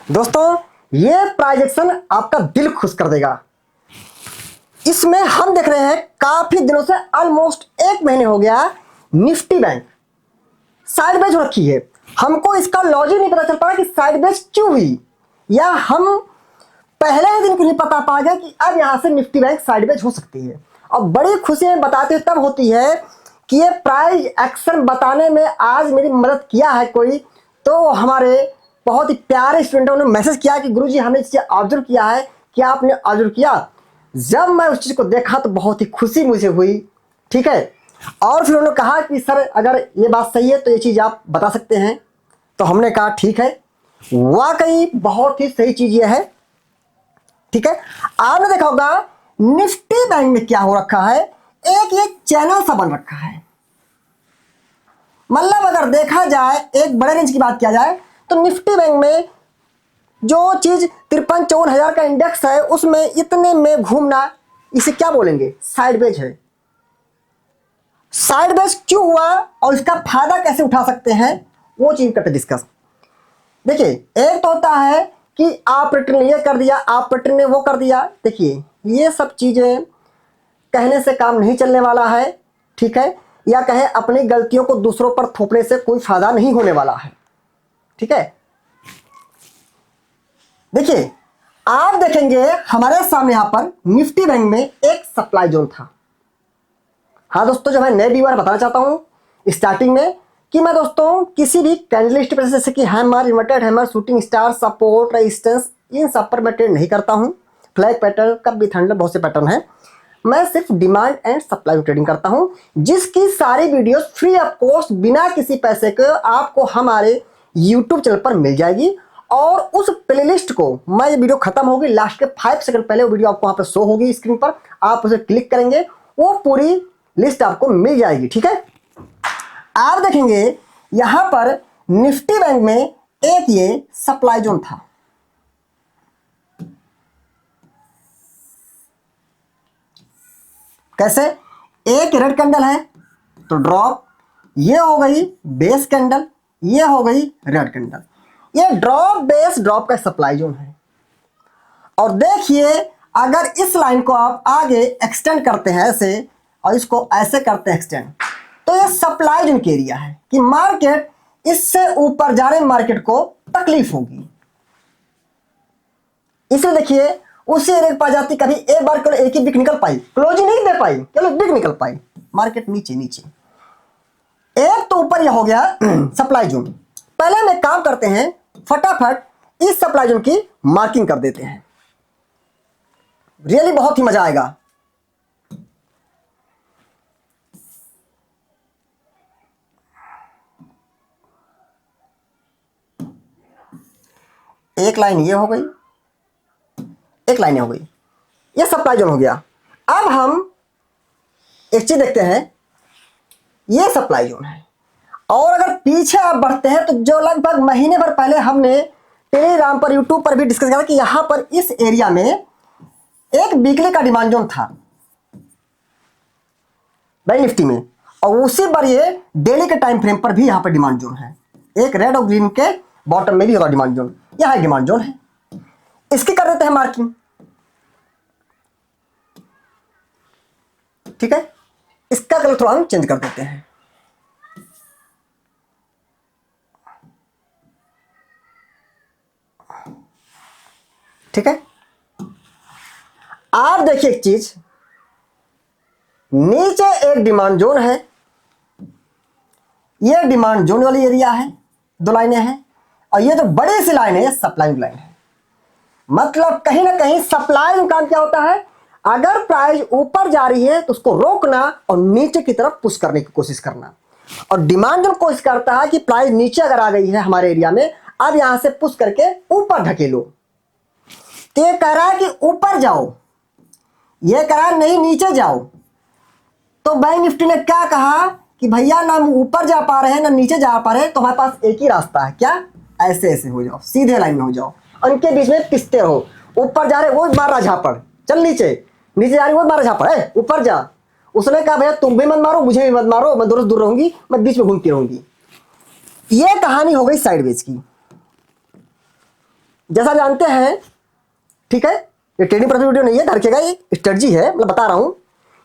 दोस्तों ये प्राइजेक्शन आपका दिल खुश कर देगा। इसमें हम देख रहे हैं काफी दिनों से ऑलमोस्ट 1 महीने हो गया निफ्टी बैंक साइड बेच रखी है। हमको इसका लॉजिक नहीं पता चल पा कि साइड बेच क्यों हुई, या हम पहले ही दिन को नहीं पता पा गए कि अब यहां से निफ्टी बैंक साइड बेच हो सकती है। और बड़ी खुशी में बताते तब होती है कि ये प्राइस एक्शन बताने में आज मेरी मदद किया है कोई, तो हमारे बहुत ही प्यारे स्टूडेंटों ने मैसेज किया कि गुरुजी हमने इस चीज ऑब्जर्व किया है। क्या आपने ऑब्जर्व किया? जब मैं उस चीज को देखा तो बहुत ही खुशी मुझे हुई। ठीक है, और फिर उन्होंने कहा कि सर अगर ये बात सही है तो ये चीज आप बता सकते हैं। तो हमने कहा ठीक है, वाकई बहुत ही सही चीज ये है। ठीक है, आपने देखा होगा निफ्टी बैंक में क्या हो रखा है, एक ये चैनल सा बन रखा है। मतलब अगर देखा जाए एक बड़े रेंज की बात किया जाए तो निफ्टी बैंक में जो चीज 53-54 का इंडेक्स है उसमें इतने में घूमना, इसे क्या बोलेंगे? साइड बेच है। साइड बेच क्यों हुआ और इसका फायदा कैसे उठा सकते हैं वो चीज करते डिस्कस। देखिए, एक तो होता है कि ऑपरेटर ने ये कर दिया, ऑपरेटर ने वो कर दिया। देखिए ये सब चीजें कहने से काम नहीं चलने वाला है। ठीक है, या कहें अपनी गलतियों को दूसरों पर थोपने से कोई फायदा नहीं होने वाला है। ठीक है, देखिए आप देखेंगे हमारे सामने यहां पर निफ्टी बैंक में एक सप्लाई जोन था। हाँ दोस्तों, जो मैं नए व्यूअर बताना चाहता हूं स्टार्टिंग में कि मैं दोस्तों किसी भी कैंडलस्टिक पर जैसे कि hammer, inverted hammer, shooting star, support, resistance, इन सब पर मैं ट्रेड नहीं करता हूं। फ्लैग पैटर्न, कब भी थंडर, बहुत से पैटर्न है। मैं सिर्फ डिमांड एंड सप्लाई ट्रेडिंग करता हूं, जिसकी सारी वीडियोस फ्री ऑफ कॉस्ट बिना किसी पैसे के आपको हमारे यूट्यूब चैनल पर मिल जाएगी। और उस प्लेलिस्ट को मैं, ये वीडियो खत्म होगी लास्ट के 5 सेकंड पहले वो वीडियो आपको वहां पर शो होगी स्क्रीन पर, आप उसे क्लिक करेंगे वो पूरी लिस्ट आपको मिल जाएगी। ठीक है, आप देखेंगे यहां पर निफ्टी बैंक में एक ये सप्लाई जोन था। कैसे? एक रेड कैंडल है तो ड्रॉप, ये हो गई बेस कैंडल, ये हो गई रेड कैंडल। ये ड्रॉप बेस ड्रॉप का सप्लाई जोन है। और देखिए अगर इस लाइन को आप आगे एक्सटेंड करते हैं ऐसे और इसको ऐसे करते हैं एक्सटेंड, तो ये सप्लाई जोन के एरिया है कि मार्केट इससे ऊपर जाने में मार्केट को तकलीफ होगी। इसलिए देखिए उसी एरिया के पास जाती, कभी एक बार केवल एक ही बिक निकल पाई, क्लोजिंग नहीं दे पाई, केवल बिक निकल पाई, मार्केट नीचे नीचे। एक तो ऊपर यह हो गया सप्लाई जोन। पहले में काम करते हैं, फटाफट इस सप्लाई जोन की मार्किंग कर देते हैं, रियली बहुत ही मजा आएगा। एक लाइन ये हो गई, एक लाइन हो गई, ये सप्लाई जोन हो गया। अब हम एक चीज देखते हैं, ये सप्लाई जोन है। और अगर पीछे आप बढ़ते हैं तो जो लगभग महीने भर पहले हमने टेलीग्राम पर, यूट्यूब पर भी डिस्कस किया कि यहां पर इस एरिया में एक वीकली का डिमांड जोन था बैंक निफ्टी में, और उसी पर ये डेली के टाइम फ्रेम पर भी यहां पर डिमांड जोन है। एक रेड और ग्रीन के बॉटम में भी होगा डिमांड जोन, यहां डिमांड जोन है। इसकी कर देते हैं मार्किंग। ठीक है, इसका कलर थोड़ा हम चेंज कर देते हैं। ठीक है, आप देखिए एक चीज, नीचे एक डिमांड जोन है, ये डिमांड जोन वाली एरिया है, दो लाइनें हैं, और ये जो बड़ी सी लाइन है ये सप्लाई लाइन है। मतलब कहीं ना कहीं सप्लाई में काम क्या होता है, अगर प्राइस ऊपर जा रही है तो उसको रोकना और नीचे की तरफ पुश करने की कोशिश करना। और डिमांड जोन कोशिश करता है कि प्राइस नीचे अगर आ गई है हमारे एरिया में, अब यहां से पुश करके ऊपर ढकेलो। तो ये कह रहा है कि ऊपर जाओ, ये कह रहा है नहीं नीचे जाओ। तो बैंक निफ्टी ने क्या कहा कि भैया ना हम ऊपर जा पा रहे हैं ना नीचे जा पा रहे हैं, तो हमारे पास एक ही रास्ता है, क्या? ऐसे ऐसे हो जाओ, सीधे लाइन में हो जाओ, उनके बीच में पिसते रहो। ऊपर जा रहे वो मार रहा झापड़, चल नीचे, नीचे जा रही वो मार रहा झापड़, ऊपर जा। उसने कहा भैया तुम भी मत मारो, मुझे भी मत मारो, मैं दोनों दूर रहूंगी, मैं बीच में घूमती रहूंगी। ये कहानी हो गई साइडवेज की। जैसा जानते हैं, ठीक है, ये ट्रेडिंग पर्पस वीडियो नहीं है, घर के का एक स्ट्रेटजी है, मतलब बता रहा हूं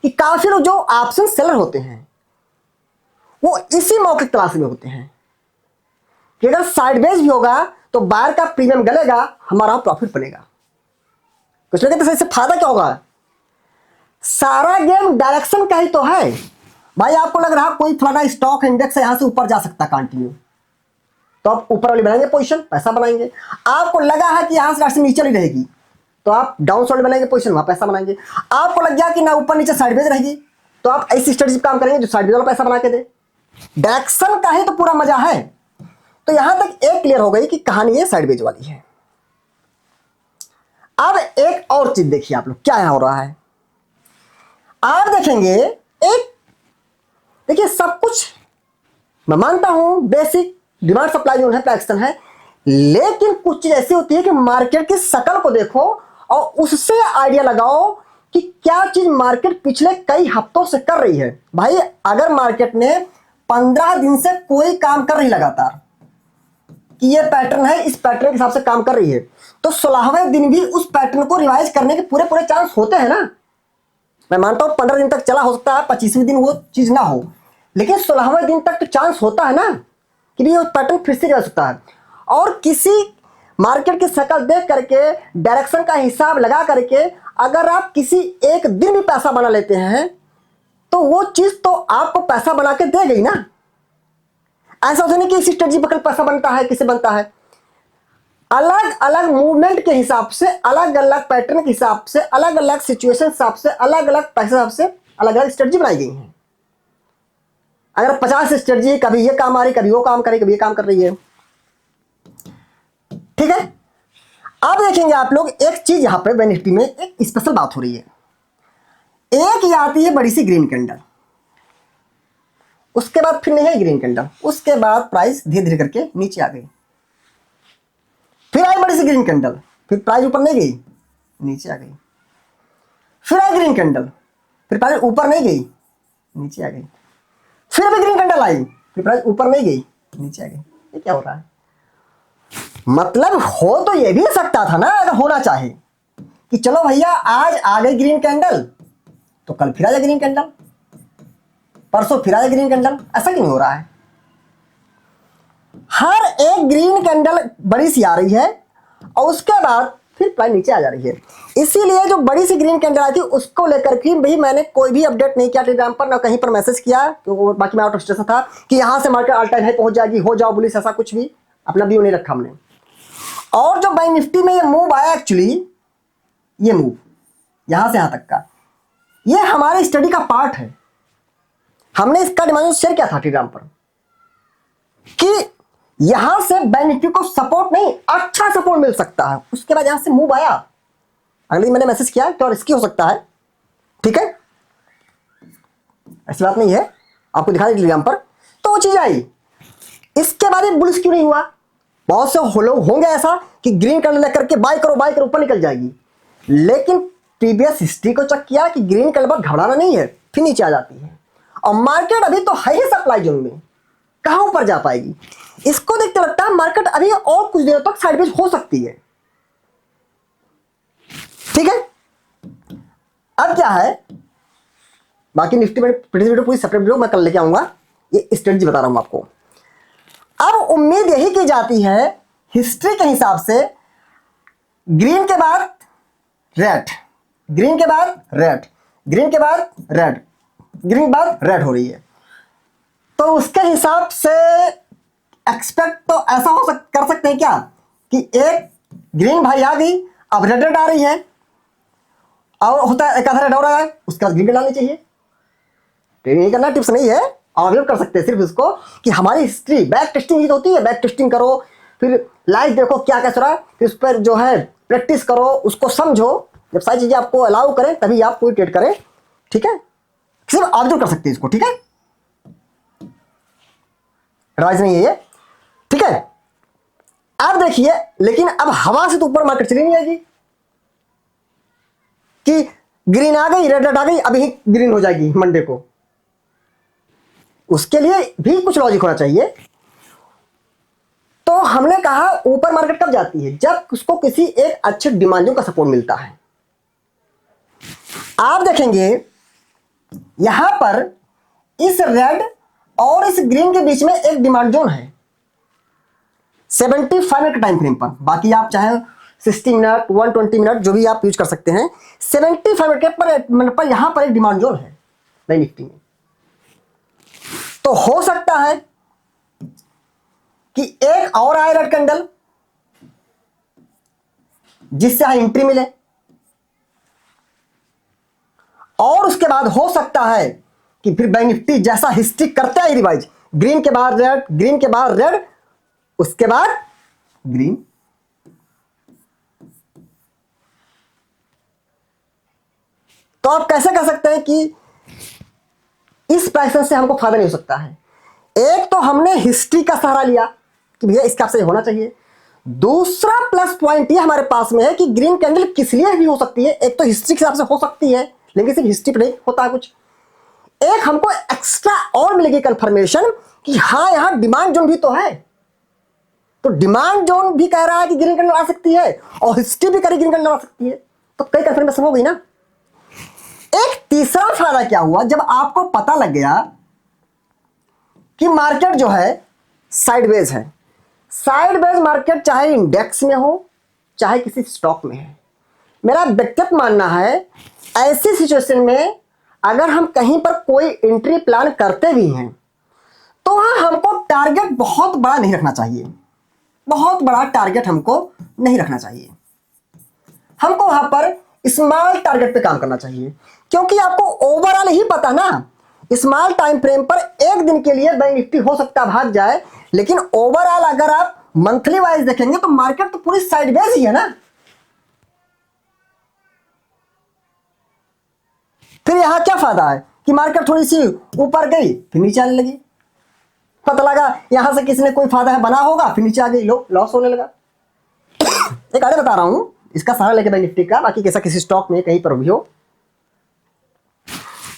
कि काफी लोग जो ऑप्शन सेलर होते हैं वो इसी मौके की तलाश में होते हैं कि अगर साइडवेज भी होगा तो बायर का प्रीमियम गलेगा, हमारा प्रॉफिट बनेगा। कुछ लोग कहते हैं इससे फायदा क्या होगा? सारा गेम डायरेक्शन का ही तो है भाई। आपको लग रहा है कोई फलाना स्टॉक इंडेक्स यहां से ऊपर जा सकता है कंटिन्यू, तो आप ऊपर वाली बनाएंगे पोजीशन, पैसा बनाएंगे। आपको लगा है कि यहां से डायरेक्शन नीचे ही रहेगी, तो आप डाउन साइड बनाएंगे पोजीशन, वहां पैसा बनाएंगे। आपको लग गया कि ना ऊपर नीचे साइडवेज रहेगी, तो आप ऐसी स्ट्रेटजी काम करेंगे जो साइडवेज वाला पैसा बना के दे। डायरेक्शन का ही तो पूरा मजा है। तो यहां तक एक क्लियर हो गई कि कहानी ये साइडवेज वाली है। अब एक और चीज देखिए आप लोग, क्या हो रहा है। आप देखेंगे, एक देखिए, सब कुछ मैं मानता हूं बेसिक डिमांड सप्लाई जो है प्राइस है, लेकिन कुछ चीज ऐसी होती है कि मार्केट की शकल को देखो और उससे आइडिया लगाओ कि क्या चीज मार्केट पिछले कई हफ्तों से कर रही है। भाई अगर मार्केट ने 15 दिन से कोई काम कर रही लगातार कि ये पैटर्न है, इस पैटर्न के हिसाब से काम कर रही है, तो 16वें दिन भी उस पैटर्न को रिवाइज करने के पूरे पूरे चांस होते हैं ना। मैं मानता हूं 15 दिन तक चला हो सकता है, 25वें दिन वो चीज ना हो, लेकिन 16वें दिन तक तो चांस होता है ना कि भी वो पैटर्न फिर से जा सकता है। और किसी मार्केट की शक्ल देख करके, डायरेक्शन का हिसाब लगा करके अगर आप किसी एक दिन भी पैसा बना लेते हैं तो वो चीज तो आपको पैसा बना के दे गई ना। ऐसा होता नहीं कि इसी स्ट्रेटजी पर पैसा बनता है, किसे बनता है। अलग अलग मूवमेंट के हिसाब से, अलग अलग पैटर्न के हिसाब से, अलग अलग सिचुएशन के हिसाब से, अलग अलग पैसे हिसाब से अलग अलग स्ट्रेटजी बनाई गई है। अगर 50 स्ट्रेटजी, कभी ये काम आ रही, कभी वो काम कर रही, कभी ये काम कर रही है, ठीक है। अब देखेंगे आप लोग एक चीज, यहां पे निफ्टी में एक स्पेशल बात हो रही है। एक ये आती है बड़ी सी ग्रीन कैंडल, उसके बाद फिर नहीं है ग्रीन कैंडल, उसके बाद प्राइस धीरे धीरे करके नीचे आ गई। फिर आई बड़ी सी ग्रीन कैंडल, फिर प्राइस ऊपर नहीं गई, नीचे आ गई। फिर आई ग्रीन कैंडल, फिर प्राइस ऊपर नहीं गई, नीचे आ गई। फिर भी ग्रीन कैंडल आई, फिर प्राइस ऊपर नहीं गई, नीचे आ गई। ये क्या हो रहा है? मतलब हो तो ये भी सकता था ना, अगर होना चाहे कि चलो भैया आज आ गई ग्रीन कैंडल तो कल फिर आ जाए ग्रीन कैंडल, परसों फिर आ जाए ग्रीन कैंडल। ऐसा क्यों हो रहा है? हर एक ग्रीन कैंडल बड़ी सी आ रही है और उसके बाद फिर प्राइस नीचे आ जा रही है। इसीलिए जो बड़ी सी ग्रीन कैंडल आई थी उसको लेकर के भाई मैंने कोई भी अपडेट नहीं किया टेलीग्राम पर, ना कहीं पर मैसेज किया, तो बाकी मैं आउट ऑफ स्टेशन था कि यहां से मार्केट ऑल टाइम हाई पहुंच जाएगी, हो जाओ पुलिस, ऐसा कुछ भी अपना व्यू नहीं रखा हमने। और जो बैंक निफ्टी में ये मूव आया, एक्चुअली ये मूव यहां से यहां तक का, ये हमारे स्टडी का पार्ट है। हमने इसका डिमांड शेयर किया था टेलीग्राम पर कि यहां से बैंक निफ्टी को सपोर्ट नहीं, अच्छा सपोर्ट मिल सकता है। उसके बाद यहां से मूव आया, अगले दिन मैंने मैसेज किया तो रिस्की हो सकता है, ठीक है, ऐसी बात नहीं है, आपको दिखा दी टेलीग्राम पर, तो वो चीज आई। इसके बाद बुलिश क्यों नहीं हुआ? बहुत से लोग होंगे ऐसा कि ग्रीन कैंडल लेकर के बाय करो बाय करो, ऊपर निकल जाएगी, लेकिन प्रीवियस हिस्ट्री को चेक किया कि ग्रीन कैंडल पर घबराना नहीं है, फिर नीचे आ जाती है। और मार्केट अभी तो है ही सप्लाई जोन में, कहां ऊपर जा पाएगी? इसको देखते लगता है मार्केट अभी और कुछ दिनों तक साइडवेज हो सकती है, ठीक है। अब क्या है, बाकी निफ्टी में वीडियो पूरी सेपरेट वीडियो मैं कल लेके आऊंगा, ये स्ट्रेटजी बता रहा हूं आपको। अब उम्मीद यही की जाती है हिस्ट्री के हिसाब से, ग्रीन के बाद रेड, ग्रीन के बाद रेड, ग्रीन के बाद रेड, ग्रीन के बाद रेड हो रही है, तो उसके हिसाब से एक्सपेक्ट तो ऐसा कर सकते हैं क्या कि एक ग्रीन भाई आ गई, अब रेड रेड आ रही है, और होता है एक आधा रेड हो रहा है, उसके बाद ग्रीन डालनी चाहिए। ट्रेडिंग नहीं करना, टिप्स नहीं है, ऑब्जर्व कर सकते हैं सिर्फ इसको कि हमारी हिस्ट्री, बैक टेस्टिंग होती है, बैक टेस्टिंग करो, फिर लाइव देखो क्या कैसा रहा, फिर उस पर जो है प्रैक्टिस करो, उसको समझो। जब सारी चीजें आपको अलाउ करें तभी आप कोई ट्रेड करें, ठीक है, सिर्फ ऑब्जर्व कर सकते हैं इसको, ठीक है, एडवाइस नहीं है ये, ठीक है। अब देखिए, लेकिन अब हवा से तो ऊपर मार्केट चली नहीं आएगी कि ग्रीन आ गई, रेड रेड आ गई, अभी ग्रीन हो जाएगी मंडे को। उसके लिए भी कुछ लॉजिक होना चाहिए। तो हमने कहा ऊपर मार्केट कब जाती है, जब उसको किसी एक अच्छे डिमांड जोन का सपोर्ट मिलता है। आप देखेंगे यहां पर इस रेड और इस ग्रीन के बीच में एक डिमांड जोन है 75 मिनट टाइम फ्रेम पर। बाकी आप चाहे 60 मिनट 120 मिनट जो भी आप यूज कर सकते हैं। 75 मिनट पर यहां पर एक डिमांड जोन है बैंक निफ्टी में। तो हो सकता है कि एक और आए रेड कैंडल जिससे यहां एंट्री मिले, और उसके बाद हो सकता है कि फिर बैंक निफ्टी जैसा हिस्ट्री करता है रिवाइज, ग्रीन के बाद रेड, ग्रीन के बाद रेड, उसके बाद ग्रीन। तो आप कैसे कह सकते हैं कि इस प्राइस से हमको फायदा नहीं हो सकता है? एक तो हमने हिस्ट्री का सहारा लिया कि भैया इसका से होना चाहिए। दूसरा प्लस पॉइंट ये हमारे पास में है कि ग्रीन कैंडल किस लिए भी हो सकती है। एक तो हिस्ट्री के हिसाब से हो सकती है, लेकिन सिर्फ हिस्ट्री पर नहीं होता है कुछ। एक हमको एक्स्ट्रा और मिलेगी कंफर्मेशन कि हाँ यहां डिमांड जोन भी तो है। तो डिमांड जोन भी कह रहा है कि ग्रीन कैंडल आ सकती है और हिस्ट्री भी कह रही ग्रीन कैंडल आ सकती है, तो कई कंफर्मेशन हो गई ना। एक तीसरा फायदा क्या हुआ, जब आपको पता लग गया कि मार्केट जो है साइडवेज है। साइडवेज मार्केट चाहे इंडेक्स में हो चाहे किसी स्टॉक में है, मेरा व्यक्तिगत मानना है ऐसी सिचुएशन में अगर हम कहीं पर कोई एंट्री प्लान करते भी हैं तो वहां हमको टारगेट बहुत बड़ा नहीं रखना चाहिए। बहुत बड़ा टारगेट हमको नहीं रखना चाहिए। हमको वहां पर स्मॉल टारगेट पे काम करना चाहिए, क्योंकि आपको ओवरऑल ही पता ना, स्मॉल टाइम फ्रेम पर एक दिन के लिए बैंक निफ्टी हो सकता भाग जाए, लेकिन ओवरऑल अगर आप मंथली वाइज देखेंगे तो मार्केट तो पूरी साइडवेज ही है ना। फिर यहां क्या फायदा है कि मार्केट थोड़ी सी ऊपर गई फिर नीचे आने लगी, पता लगा यहां से किसी ने कोई फायदा है बना होगा, फिर नीचे आ गई, लॉस होने लगा। एक आड़े बता रहा हूं इसका सहारा लेके बैंक निफ्टी का, बाकी कैसा किसी स्टॉक में कहीं पर भी हो।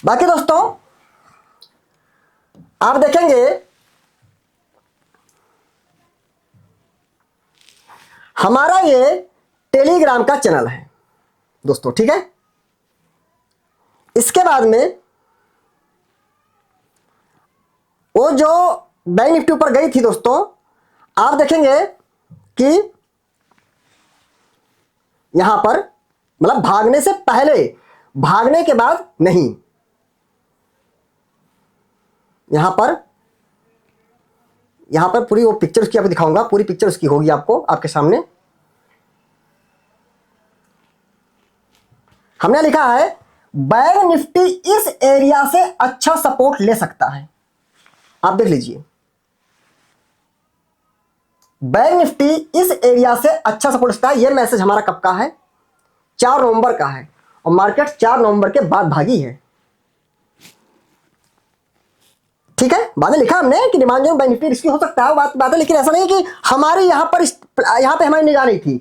बाकी दोस्तों आप देखेंगे हमारा ये टेलीग्राम का चैनल है दोस्तों, ठीक है। इसके बाद में वो जो बैंक निफ्टी ऊपर गई थी दोस्तों, आप देखेंगे कि यहां पर मतलब भागने से पहले, भागने के बाद नहीं, यहां पर पूरी वो पिक्चर उसकी आपको दिखाऊंगा, पूरी पिक्चर उसकी होगी आपको आपके सामने। हमने लिखा है बैंक निफ्टी इस एरिया से अच्छा सपोर्ट ले सकता है। आप देख लीजिए, बैंक निफ्टी इस एरिया से अच्छा सपोर्ट सकता है। यह मैसेज हमारा कब का है? 4 नवंबर का है, और मार्केट 4 नवंबर के बाद भागी है, ठीक है। बाद में लिखा हमने कि demand zone bank Nifty risky हो सकता है, बात है, लेकिन ऐसा नहीं कि हमारी यहां पे हमारी निगाह नहीं थी,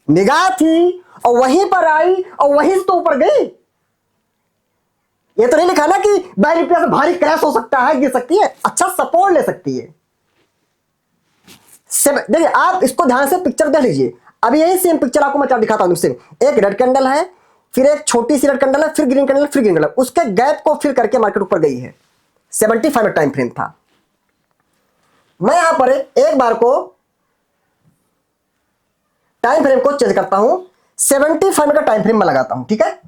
निगाह थी और वहीं पर आई और वहीं से तो ऊपर गई। ये तो नहीं लिखा ना कि बैंक निफ्टी से भारी क्रैश हो सकता है, गिर सकती है, अच्छा सपोर्ट ले सकती है। देखिए आप इसको ध्यान से पिक्चर देख लीजिए। अभी यही सेम पिक्चर आपको मैं दिखाता हूं। एक रेड कैंडल है, फिर एक छोटी सी रेड कैंडल है, फिर ग्रीन कैंडल, फिर ग्रीन कैंडल, उसके गैप को फिल करके मार्केट ऊपर गई है। 75 टाइम फ्रेम था। मैं यहां पर एक बार को टाइम फ्रेम को चेंज करता हूं, 75 का टाइम फ्रेम में लगाता हूं, ठीक है।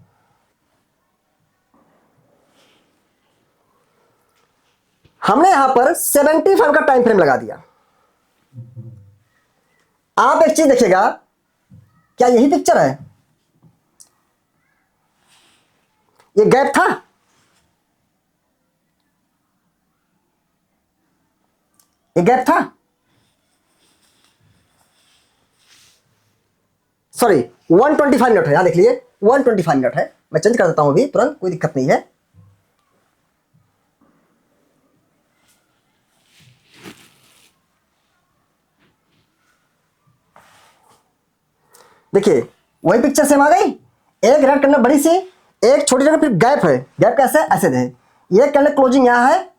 हमने यहां पर 75 का टाइम फ्रेम लगा दिया। आप एक चीज देखिएगा, क्या यही पिक्चर है? ये गैप था, ये गैप था, सॉरी 125 मिनट है, यहां देख लीजिए 125 मिनट है। मैं चेंज कर देता हूं अभी तुरंत, कोई दिक्कत नहीं है। देखिए वही पिक्चर सेम आ गई। एक रेड कैंडल बड़ी सी, एक छोटी जगह, फिर गैप है। गैप कैसे? ऐसे है। ये कैंडल क्लोजिंग यहां है,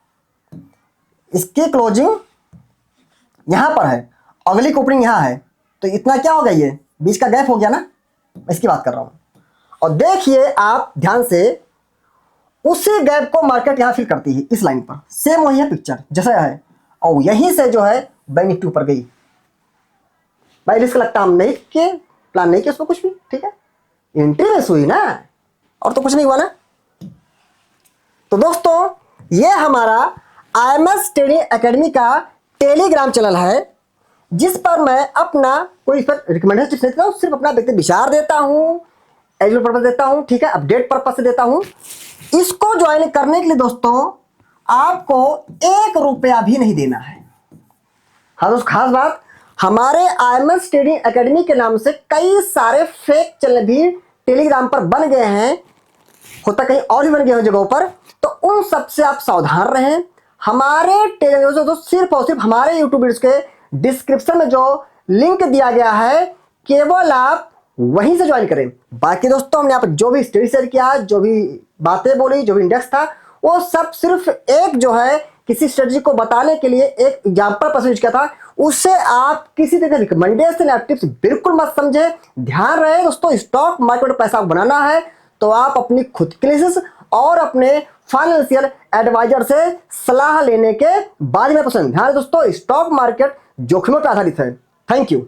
इसकी क्लोजिंग यहां पर है, अगली की ओपनिंग यहाँ है, तो इतना क्या हो गया, ये बीच का गैप हो गया ना, मैं इसकी बात कर रहा हूं। और देखिए आप ध्यान से, उसी गैप को मार्केट यहां फिल करती है इस लाइन पर, सेम वही है पिक्चर जैसा है, और यहीं से जो है बैंक निफ्टी ऊपर गई। भाई रिस्क लगता हम नहीं किए, प्लान नहीं किया उसमें कुछ भी, ठीक है, एंट्री में हुई ना, और तो कुछ नहीं हुआ ना। तो दोस्तों ये हमारा IMS ट्रेडिंग एकेडमी का टेलीग्राम चैनल है, जिस पर मैं अपना कोई इस पर रिकमेंडेशन टिप्स नहीं देता हूं, सिर्फ अपना व्यक्ति विचार देता हूं, एजुकेशन पर्पस देता हूं, ठीक है, अपडेट पर्पस से देता हूं। इसको ज्वाइन करने के लिए दोस्तों आपको 1 रुपया भी नहीं देना है। हाँ दोस्तों, खास बात, हमारे IMS ट्रेडिंग एकेडमी के नाम से कई सारे फेक चैनल भी टेलीग्राम पर बन गए हैं, होता कहीं और भी बन गए हैं जगहों पर, तो उन सब से आप सावधान रहें। हमारे टेलीग्राम दोस्तों सिर्फ और सिर्फ हमारे यूट्यूब वीडियोस के डिस्क्रिप्शन में जो लिंक दिया गया है, केवल आप वहीं से ज्वाइन करें। बाकी दोस्तों हमने यहाँ पर जो भी स्टडी शेयर किया, जो भी बातें बोली, जो भी इंडेक्स था, वो सब सिर्फ एक जो है किसी स्ट्रेटजी को बताने के लिए एक एग्जाम्पल पर यूज किया था, उससे आप किसी तरह का रिकमेंडेशन या टिप्स बिल्कुल मत समझे। ध्यान रहे दोस्तों, स्टॉक मार्केट में पैसा बनाना है तो आप अपनी खुद की एनालिसिस और अपने फाइनेंशियल एडवाइजर से सलाह लेने के बाद में पसंद। ध्यान दोस्तों, स्टॉक मार्केट जोखिमों पर आधारित है। Thank you.